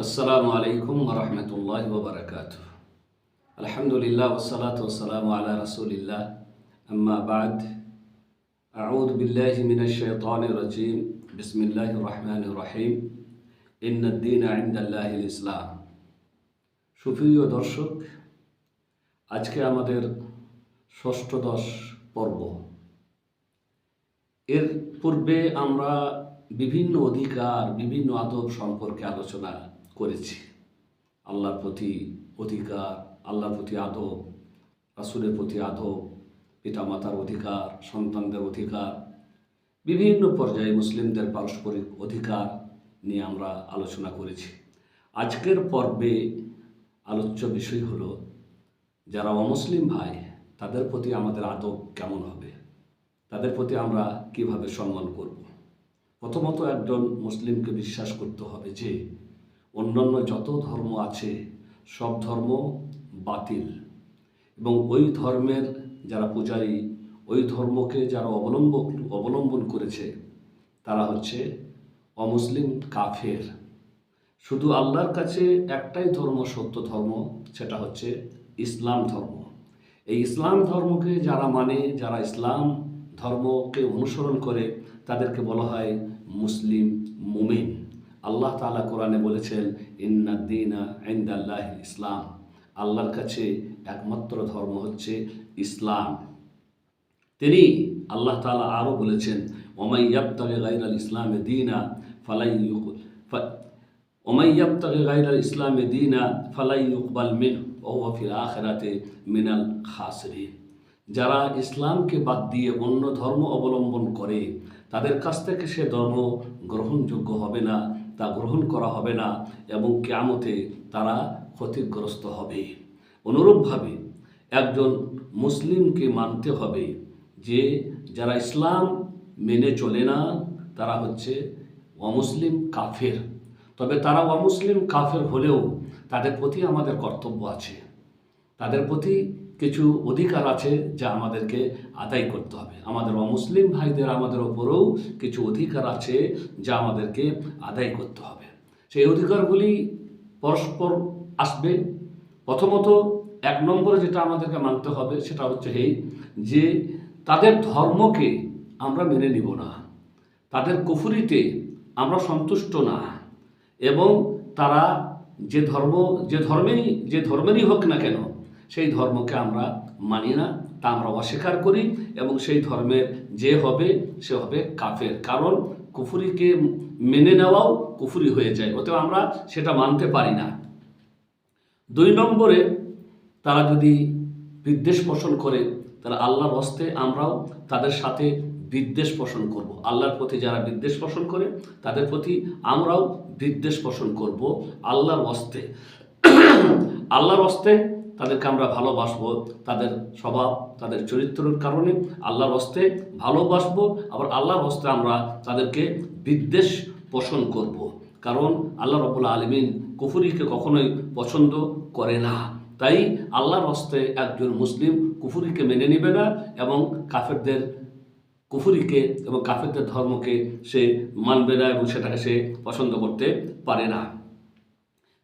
আসসালামু আলাইকুম ওয়া রাহমাতুল্লাহি ওয়া বারাকাতুহু। আলহামদুলিল্লাহ ওয়াসসালাতু ওয়াসসালামু আলা রাসূলিল্লাহ। আম্মা বা'দ। আউযু বিল্লাহি মিনাশ শাইতানির রাজীম। বিসমিল্লাহির রাহমানির রহিম। ইন্নাদ-দীনা ইনদাল্লাহিল ইসলাম। সুপ্রিয় দর্শক, আজকে আমাদের ষষ্ঠদশ পর্ব। এর পূর্বে আমরা বিভিন্ন অধিকার, বিভিন্ন আদব সম্পর্কে আলোচনা করেছি। আল্লাহর প্রতি অধিকার, আল্লাহর প্রতি আদব, রাসূলের প্রতি আদব, পিতামাতার অধিকার, সন্তানদের অধিকার, বিভিন্ন পর্যায়ে মুসলিমদের পারস্পরিক অধিকার নিয়ে আমরা আলোচনা করেছি। আজকের পর্বে আলোচ্য বিষয় হলো যারা অমুসলিম ভাই, তাদের প্রতি আমাদের আদব কেমন হবে, তাদের প্রতি আমরা কিভাবে সম্মান করব। প্রথমত, একজন মুসলিমকে বিশ্বাস করতে হবে যে অন্যান্য যত ধর্ম আছে সব ধর্ম বাতিল, এবং ওই ধর্মের যারা পূজারী, ওই ধর্মকে যারা অবলম্বন করেছে তারা হচ্ছে অমুসলিম, কাফের। শুধু আল্লাহর কাছে একটাই ধর্ম সত্য ধর্ম, সেটা হচ্ছে ইসলাম ধর্ম। এই ইসলাম ধর্মকে যারা মানে, যারা ইসলাম ধর্মকে অনুসরণ করে, তাদেরকে বলা হয় মুসলিম, মুমিন। আল্লাহ তাআলা কোরআনে বলেছেন, ইন্নাদ-দীনা ইনদাল্লাহিল ইসলাম। আল্লাহর কাছে একমাত্র ধর্ম হচ্ছে ইসলাম। তিনি আল্লাহ তাআলা আরও বলেছেন, ওমাই ইয়াবতাগি গায়রাল ইসলামি দীনা ফালাই ইউকবাল মিনহু ওয়া হুয়া ফিল আখিরাতি মিনাল খাসিরিন। যারা ইসলামকে বাদ দিয়ে অন্য ধর্ম অবলম্বন করে, তাদের কাছ থেকে সে ধর্ম গ্রহণযোগ্য হবে না, তা গ্রহণ করা হবে না, এবং কিয়ামতে তারা ক্ষতিগ্রস্ত হবে। অনুরূপভাবে একজন মুসলিমকে মানতে হবে যে যারা ইসলাম মেনে চলে না তারা হচ্ছে অমুসলিম, কাফের। তবে তারা অমুসলিম, কাফের হলেও তাদের প্রতি আমাদের কর্তব্য আছে, তাদের প্রতি কিছু অধিকার আছে যা আমাদেরকে আদায় করতে হবে। আমাদের অমুসলিম ভাইদের আমাদের ওপরেও কিছু অধিকার আছে যা আমাদেরকে আদায় করতে হবে। সেই অধিকারগুলি পরস্পর আসবে। প্রথমত, এক নম্বরে যেটা আমাদেরকে মানতে হবে সেটা হচ্ছে যে তাদের ধর্মকে আমরা মেনে নিব না, তাদের কুফরিতে আমরা সন্তুষ্ট না, এবং তারা যে ধর্মেরই হোক না কেন সেই ধর্মকে আমরা মানি না, তা আমরা অস্বীকার করি, এবং সেই ধর্মের যে হবে সে হবে কাফের। কারণ কুফরিকে মেনে নেওয়াও কুফরি হয়ে যায়, অতএব আমরা সেটা মানতে পারি না। 2 নম্বরে, তারা যদি বিদ্বেষ পোষণ করে, তাহলে আল্লাহর হস্তে আমরাও তাদের সাথে বিদ্বেষ পোষণ করব। আল্লাহর প্রতি যারা বিদ্বেষ পোষণ করে তাদের প্রতি আমরাও বিদ্বেষ পোষণ করব আল্লাহর হস্তে। আল্লাহর হস্তে তাদেরকে আমরা ভালোবাসবো, তাদের স্বভাব, তাদের চরিত্রের কারণে আল্লাহর হস্তে ভালোবাসবো, আবার আল্লাহর হস্তে আমরা তাদেরকে বিদ্বেষ পোষণ করব। কারণ আল্লাহ রাব্বুল আলামিন কুফরিকে কখনোই পছন্দ করে না। তাই আল্লাহর হস্তে একজন মুসলিম কুফরিকে মেনে নেবে না, এবং কাফেরদের কুফরিকে এবং কাফেরদের ধর্মকে সে মানবে না, এবং সেটাকে সে পছন্দ করতে পারে না।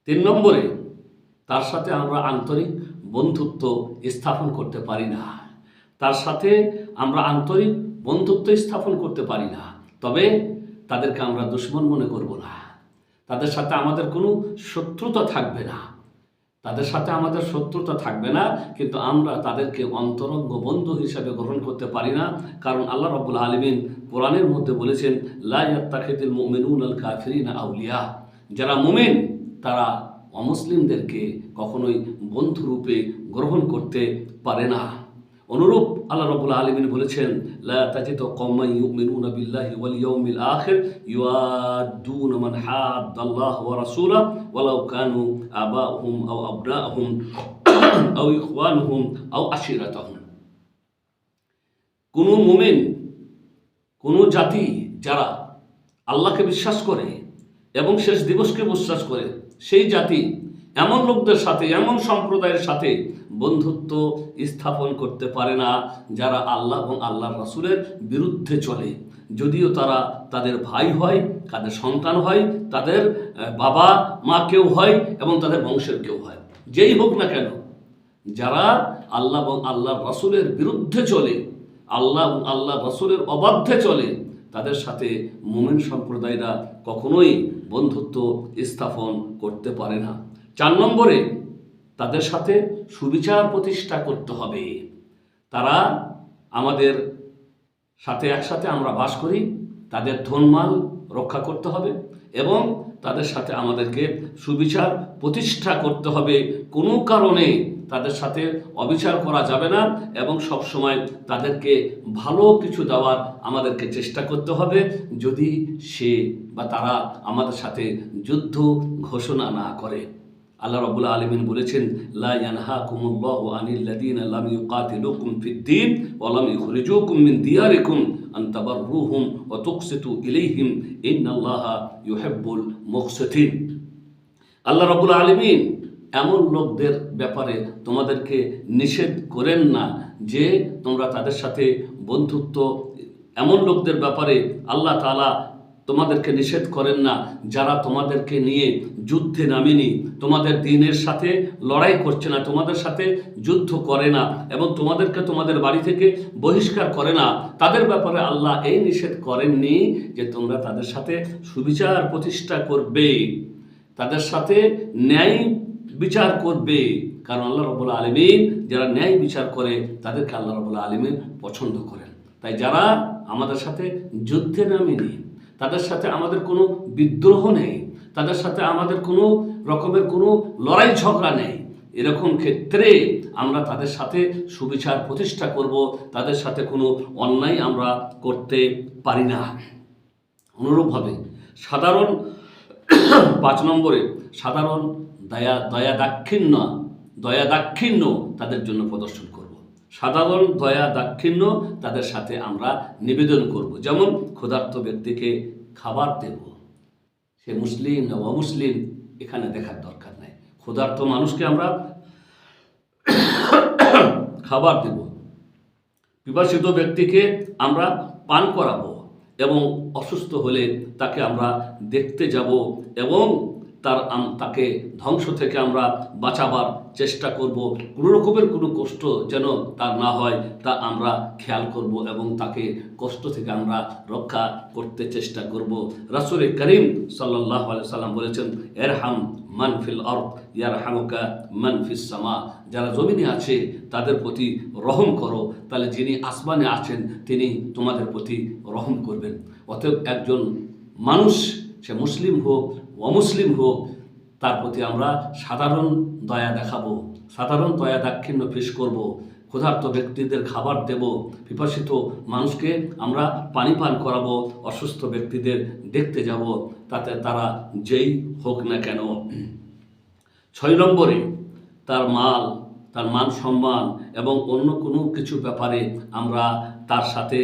3 নম্বরে, তার সাথে আমরা আন্তরিক বন্ধুত্ব স্থাপন করতে পারি না, তার সাথে আমরা আন্তরিক বন্ধুত্ব স্থাপন করতে পারি না। তবে তাদেরকে আমরা দুশমন মনে করব না, তাদের সাথে আমাদের কোনো শত্রুতা থাকবে না, কিন্তু আমরা তাদেরকে অন্তরঙ্গ বন্ধু হিসাবে গ্রহণ করতে পারি না। কারণ আল্লাহ রাব্বুল আলামিন কোরআনের মধ্যে বলেছেন, লা ইয়াত্তাখিযুল মুমিনুনাল কাফিরিনা আউলিয়া। যারা মুমিন তারা অমুসলিমদেরকে কখনোই বন্ধুরূপে গ্রহণ করতে পারে না। অনুরূপ আল্লাহ রাব্বুল আলামিন বলেছেন, লা তাজিদু কওমান ইউমিনুনা বিল্লাহি ওয়াল ইয়াউমিল আখির ইউআদ্দুনা মান হাদ্দাল্লাহ ওয়া রাসূলাহু ওয়ালাউ কানু আবাহুম আও আবনাহুম আও ইখওয়ানুহুম আও আশিরাতাহুম। কোন মুমিন, কোন জাতি যারা আল্লাহকে বিশ্বাস করে এবং শেষ দিবসকে বিশ্বাস করে, সেই জাতি এমন লোকদের সাথে, এমন সম্প্রদায়ের সাথে বন্ধুত্ব স্থাপন করতে পারে না যারা আল্লাহ এবং আল্লাহর রাসূলের বিরুদ্ধে চলে, যদিও তারা তাদের ভাই হয়, তাদের সন্তান হয়, তাদের বাবা মা কেউ হয় এবং তাদের বংশের কেউ হয়, যেই হোক না কেন। যারা আল্লাহ এবং আল্লাহর রাসূলের বিরুদ্ধে চলে, আল্লাহ এবং আল্লাহর রাসূলের অবাধ্যে চলে, তাদের সাথে মুমিন সম্প্রদায়রা কখনোই বন্ধুত্ব স্থাপন করতে পারে না। 4 নম্বরে, তাদের সাথে সুবিচার প্রতিষ্ঠা করতে হবে। তারা আমাদের সাথে একসাথে আমরা বাস করি, তাদের ধনমাল রক্ষা করতে হবে এবং তাদের সাথে আমাদেরকে সুবিচার প্রতিষ্ঠা করতে হবে। কোনো কারণে তাদের সাথে অবিচার করা যাবে না এবং সব সময় তাদেরকে ভালো কিছু দেওয়ার আমাদেরকে চেষ্টা করতে হবে, যদি সে বা তারা আমাদের সাথে যুদ্ধ ঘোষণা না করে। আল্লাহ রাব্বুল আলামিন বলেছেন, লা ইয়ানহাকুমুল্লাহু আনিল লাযিনা লাম ইউকাতিলুকুম ফিদ-দীন ওয়া লাম ইখরিজুকুম মিন দিয়ারিকুম আন তাবাররুহুম ওয়া তুকসিতু ইলাইহিম ইন্নাল্লাহা ইউহিব্বুল মুকসিতিন। আল্লাহ রাব্বুল আলামিন এমন লোকদের ব্যাপারে তোমাদেরকে নিষেধ করেন না যে তোমরা তাদের সাথে বন্ধুত্ব, এমন লোকদের ব্যাপারে আল্লাহ তাআলা তোমাদেরকে নিষেধ করেন না যারা তোমাদেরকে নিয়ে যুদ্ধে নামেনি, তোমাদের দ্বীনের সাথে লড়াই করছে না, তোমাদের সাথে যুদ্ধ করে না এবং তোমাদেরকে তোমাদের বাড়ি থেকে বহিষ্কার করে না। তাদের ব্যাপারে আল্লাহ এই নিষেধ করেননি যে তোমরা তাদের সাথে সুবিচার প্রতিষ্ঠা করবে, তাদের সাথে ন্যায় বিচার করবে, কারণ আল্লাহ রাব্বুল আলামিন যারা ন্যায় বিচার করে তাদেরকে আল্লাহ রাব্বুল আলামিন পছন্দ করেন। তাই যারা আমাদের সাথে যুদ্ধে নামেনি, তাদের সাথে আমাদের কোনো বিদ্রোহ নেই, তাদের সাথে আমাদের কোনো রকমের কোনো লড়াই ঝগড়া নেই, এরকম ক্ষেত্রে আমরা তাদের সাথে সুবিচার প্রতিষ্ঠা করব, তাদের সাথে কোনো অন্যায় আমরা করতে পারি না। অনুরূপভাবে সাধারণ 5 নম্বরে, সাধারণ দয়া দাক্ষিণ্য তাদের জন্য প্রদর্শন করব। সাধারণ দয়া দাক্ষিণ্য তাদের সাথে আমরা নিবেদন করব। যেমন ক্ষুধার্ত ব্যক্তিকে খাবার দেব, সে মুসলিম না অমুসলিম এখানে দেখার দরকার নাই, ক্ষুধার্ত মানুষকে আমরা খাবার দেব। পিপাসিত ব্যক্তিকে আমরা পান করাবো এবং অসুস্থ হলে তাকে আমরা দেখতে যাব এবং তাকে ধ্বংস থেকে আমরা বাঁচাবার চেষ্টা করব। কোনো রকমের কোনো কষ্ট যেন তার না হয় তা আমরা খেয়াল করব এবং তাকে কষ্ট থেকে আমরা রক্ষা করতে চেষ্টা করব। রাসূল করিম সাল্লাল্লাহু আলাইহি সাল্লাম বলেছেন, ইরহাম মান ফিল আরদ ইয়ারহামুকা মান ফিস সামা। যারা জমিনে আছে তাদের প্রতি রহম করো, তাহলে যিনি আসমানে আছেন তিনি তোমাদের প্রতি রহম করবেন। অতএব একজন মানুষ, সে মুসলিম হোক অমুসলিম হোক, তার প্রতি আমরা সাধারণ দয়া দেখাবো, সাধারণ দয়া দাক্ষিণ্য পেশ করব। ক্ষুধার্ত ব্যক্তিদের খাবার দেব, পিপাসিত মানুষকে আমরা পানি পান করাবো, অসুস্থ ব্যক্তিদের দেখতে যাব, তাতে তারা যেই হোক না কেন। 6 নম্বরে, তার মান সম্মান এবং অন্য কোনো কিছু ব্যাপারে আমরা তার সাথে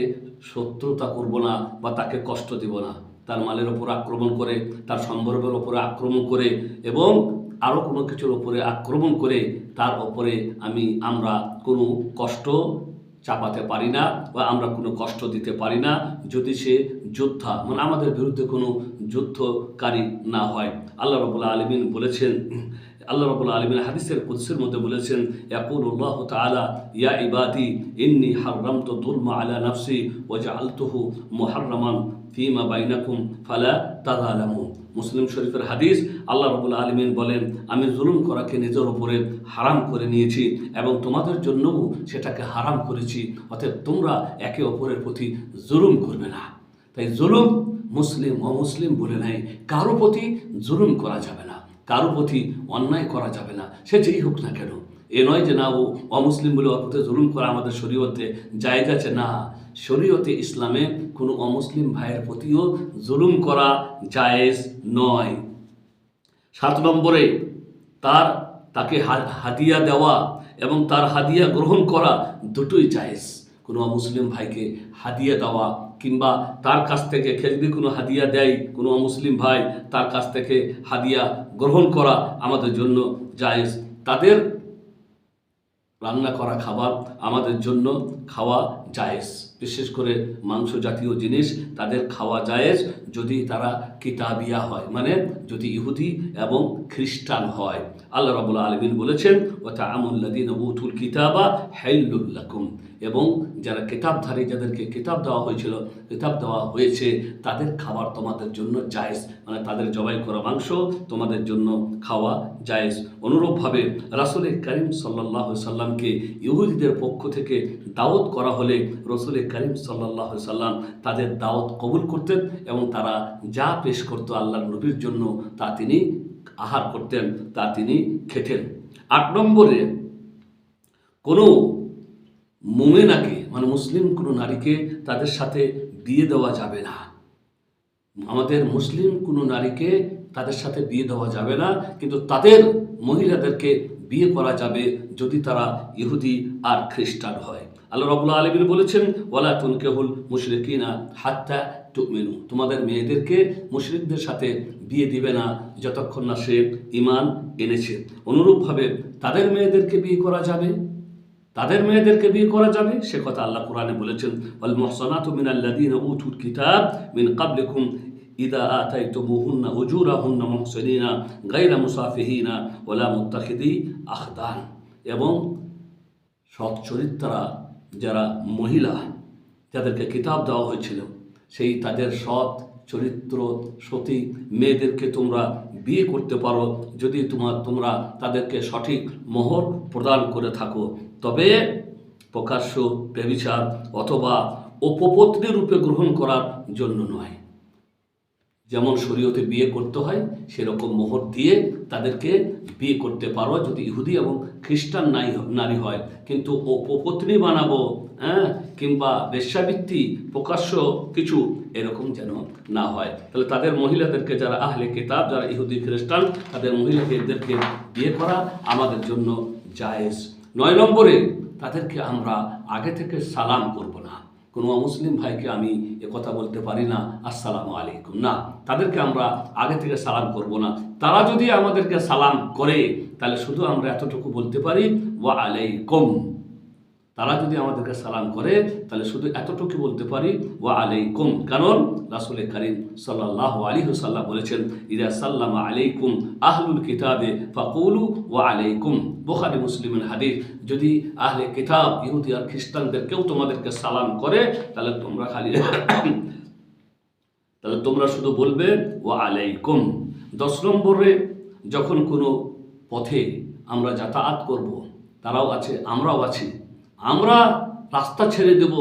শত্রুতা করব না বা তাকে কষ্ট দেব না। তার মালের ওপর আক্রমণ করে, তার সম্পর্কের ওপরে আক্রমণ করে এবং আরও কোনো কিছুর ওপরে আক্রমণ করে তার ওপরে আমরা কোনো কষ্ট চাপাতে পারি না বা আমরা কোনো কষ্ট দিতে পারি না, যদি সে যোদ্ধা মানে আমাদের বিরুদ্ধে কোনো যুদ্ধকারী না হয়। আল্লাহ রাব্বুল আলামিন বলেছেন, আল্লাহ রাব্বুল আলামিন হাদিসের কুদসির মধ্যে বলেছেন, ইয়াকুলুল্লাহু তাআলা ইয়া ইবাদি ইন্নী হাররামতু যুলমা আলা নাফসি ওয়া জাআলতুহু মুহাররামান ফীমা বাইনাকুম ফালা তাযালামু। মুসলিম শরীফের হাদিস, আল্লাহ রাব্বুল আলামিন বলেন, আমি জুলুম করাকে নিজের উপরে হারাম করে নিয়েছি এবং তোমাদের জন্যও সেটাকে হারাম করেছি, অতএব তোমরা একে অপরের প্রতি জুলুম করবে না। তাই জুলুম মুসলিম অমুসলিম বলে নাই, কারো প্রতি জুলুম করা যাবে না, কারো প্রতি অন্যায় করা যাবে না, সে যেই হোক না কেন। এ নয় যে না ও অমুসলিম বলে ওর প্রতি জুলুম করা আমাদের শরীয়তে জায়েজ আছে, না, শরীয়তে ইসলামে কোনো অমুসলিম ভাইয়ের প্রতিও জুলুম করা জায়েজ নয়। 7 নম্বরে, তাকে হাদিয়া দেওয়া এবং তার হাদিয়া গ্রহণ করা দুটোই জায়েজ। কোনো অমুসলিম ভাইকে হাদিয়া দেওয়া কিংবা তার কাছ থেকে যদি কোনো হাদিয়া দেয় কোনো অমুসলিম ভাই, তার কাছ থেকে হাদিয়া গ্রহণ করা আমাদের জন্য জায়েজ। তাদের রান্না করা খাবার আমাদের জন্য খাওয়া জায়েজ। বিশেষ করে মাংস জাতীয় জিনিস তাদের খাওয়া জায়েজ যদি তারা কিতাবিয়া হয়, মানে যদি ইহুদি এবং খ্রিস্টান হয়। আল্লাহ রাব্বুল আলামিন বলেছেন ওয়া তা'আমুল্লাযীনা উতুল কিতাবা হাইল্লুল লাকুম, এবং যারা কিতাবধারী, যাদেরকে কিতাব দেওয়া হয়েছিল, কিতাব দেওয়া হয়েছে, তাদের খাবার তোমাদের জন্য জায়েজ, মানে তাদের জবাই করা মাংস তোমাদের জন্য খাওয়া জায়েজ। অনুরূপভাবে রাসূল করিম সাল্লাল্লাহু আলাইহি সাল্লামকে ইহুদিদের পক্ষ থেকে দাওয়াত করা হলে রাসূল করিম সাল্লাল্লাহু আলাইহি সাল্লাম তাদের দাওয়াত কবুল করতেন এবং তারা যা পেশ করত আল্লাহর নবীর জন্য তা তিনি আহার করতেন, তা তিনি খেতেন। 8 নম্বরে, কোনো মুমিনাকে মানে মুসলিম কোনো নারীকে তাদের সাথে বিয়ে দেওয়া যাবে না। আমাদের মুসলিম কোনো নারীকে তাদের সাথে বিয়ে দেওয়া যাবে না, কিন্তু তাদের মহিলাদেরকে বিয়ে করা যাবে যদি তারা ইহুদি আর খ্রিস্টান হয়। আল্লাহ রাব্বুল আলামিন বলেছেন ওয়ালা তুনকিহুল মুশরিকিনা হাত্তা তুমিনু, তোমাদের মেয়েদেরকে মুশরিকদের সাথে বিয়ে দিবে না যতক্ষণ না সে ঈমান এনেছে। অনুরূপভাবে তাদের মেয়েদেরকে বিয়ে করা যাবে, সে কথা আল্লাহ কোরআনে বলেছেন ওয়াল মুহসানাতু মিনাল্লাযীনা উতুল কিতাব মিন ক্বাবলিকুম ইযা আতাইতুমুহুন্না উজুরাহুন্না মুহসিনিনা গায়রা মুসাফিহিনা ওয়ালা মুত্তাখিদি আখদান, এবং সৎ চরিত্রা যারা মহিলা যাদেরকে কিতাব দেওয়া হয়েছিল, সেই তাদের সৎ চরিত্র সতী মেয়েদেরকে তোমরা বিয়ে করতে পারো যদি তোমরা তাদেরকে সঠিক মোহর প্রদান করে থাকো, তবে প্রকাশ্য ব্যভিচার অথবা উপপত্নী রূপে গ্রহণ করার জন্য নয়। যেমন শরীয়তে বিয়ে করতে হয় সেরকম মোহর দিয়ে তাদেরকে বিয়ে করতে পারো যদি ইহুদি এবং খ্রিস্টান নারী হয়, কিন্তু উপপত্নী বানাবো কিংবা বেশ্যাবৃত্তি প্রকাশ্য কিছু এরকম যেন না হয়। তাহলে তাদের মহিলাদেরকে, যারা আহলে কিতাব, যারা ইহুদি খ্রিস্টান, তাদের মহিলাদেরকে বিয়ে করা আমাদের জন্য জায়েজ। 9 নম্বরে, তাদেরকে আমরা আগে থেকে সালাম করব না। কোনো অমুসলিম ভাইকে আমি কথা বলতে পারি না আসসালামু আলাইকুম, না, তাদেরকে আমরা আগে থেকে সালাম করব না। তারা যদি আমাদেরকে সালাম করে তাহলে শুধু আমরা এতটুকু বলতে পারি ওয়া আলাইকুম। তারা যদি আমাদেরকে সালাম করে তাহলে শুধু এতটুকু বলতে পারি ওয়া আলাইকুম, কারণ রাসূল করিম সাল্লাল্লাহু আলাইহি ওয়াসাল্লাম বলেছেন ইযা সাল্লামা আলাইকুম আহলুল কিতাবে ফাকুলু ওয়া আলাইকুম। বুখারী মুসলিমের হাদিস, যদি আহলে কিতাব ইহুদি আর খ্রিস্টানদের কেউ তোমাদেরকে সালাম করে তাহলে তোমরা শুধু বলবে ওয়া আলাইকুম। 10 নম্বরে, যখন কোনো পথে আমরা যাতায়াত করব, তারাও আছে আমরাও আছি, আমরা রাস্তা ছেড়ে দেব,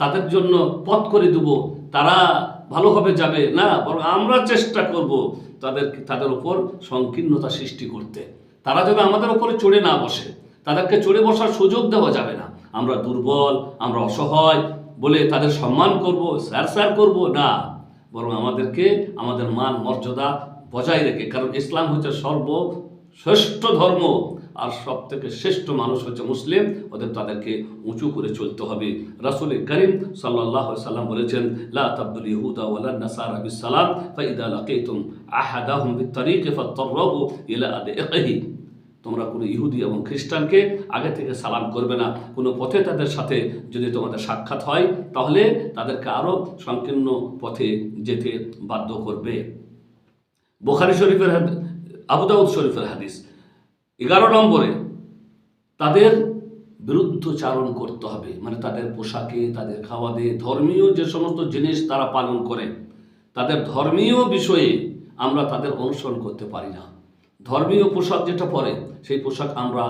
তাদের জন্য পথ করে দেব, তারা ভালোভাবে যাবে না, বরং আমরা চেষ্টা করব তাদের উপর সংকীর্ণতা সৃষ্টি করতে। তারা যেন আমাদের উপরে চড়ে না বসে, তাদেরকে চড়ে বসার সুযোগ দেওয়া যাবে না। আমরা দুর্বল, আমরা অসহায় বলে তাদের সম্মান করব, স্যার করব না, বরং আমাদেরকে আমাদের মান মর্যাদা বজায় রেখে, কারণ ইসলাম হচ্ছে সর্বশ্রেষ্ঠ ধর্ম আর সব থেকে শ্রেষ্ঠ মানুষ হচ্ছে মুসলিম, তাদেরকে উঁচু করে চলতে হবে। রাসূল করিম সাল্লাল্লাহু আলাইহি সাল্লাম বলেছেন লা তাবদুল ইহুদা ওয়ালা নাসারা বিসসালাম ফাইদা লাকিতুম আহাদাহুম বিত্তরিক ফাতরাহু ইলা আদিহি, তোমরা কোনো ইহুদি এবং খ্রিস্টানকে আগে থেকে সালাম করবে না। কোনো পথে তাদের সাথে যদি তোমাদের সাক্ষাৎ হয় তাহলে তাদেরকে আরও সংকীর্ণ পথে যেতে বাধ্য করবে। বুখারী শরীফের আবু দাউদ শরীফের হাদিস। 11 নম্বরে, তাদের বিরুদ্ধচারণ করতে হবে, মানে তাদের পোশাকে, তাদের খাওয়াতে, ধর্মীয় যে সমস্ত জিনিস তারা পালন করে, তাদের ধর্মীয় বিষয়ে আমরা তাদের অনুসরণ করতে পারি না। ধর্মীয় পোশাক যেটা পরে সেই পোশাক আমরা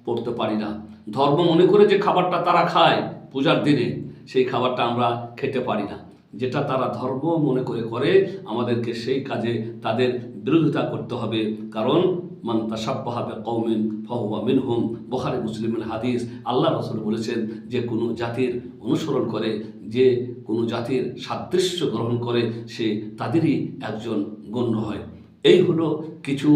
পরতে পারি না। ধর্ম মনে করে যে খাবারটা তারা খায় পূজার দিনে, সেই খাবারটা আমরা খেতে পারি না। যেটা তারা ধর্ম মনে করে আমাদেরকে সেই কাজে তাদের বিরোধিতা করতে হবে, কারণ মান তাশাব্বাহা বিকওমিন ফাহুয়া মিনহুম। বুখারী মুসলিমের হাদিস। আল্লাহ রাসূল বলেছেন যে কোনো জাতির অনুসরণ করে, যে কোনো জাতির সাদৃশ্য গ্রহণ করে, সে তাদেরই একজন গণ্য হয়। এই হলো কিছু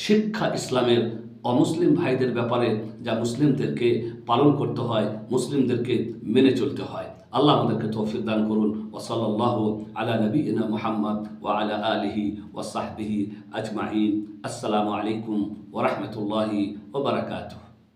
শিক্ষা ইসলামের অমুসলিম ভাইদের ব্যাপারে যা মুসলিমদেরকে পালন করতে হয়, মুসলিমদেরকে মেনে চলতে হয়। আল্লাহ আমাদেরকে তৌফিক দান করুন। ওয়া সাল্লাল্লাহু আলা নবিয়িনা মুহাম্মদ ওয়া আলা আলিহি ওয়া সাহবিহি আজমাইন। আসসালামু আলাইকুম ওয়া রাহমাতুল্লাহি ওয়া বারাকাতুহু।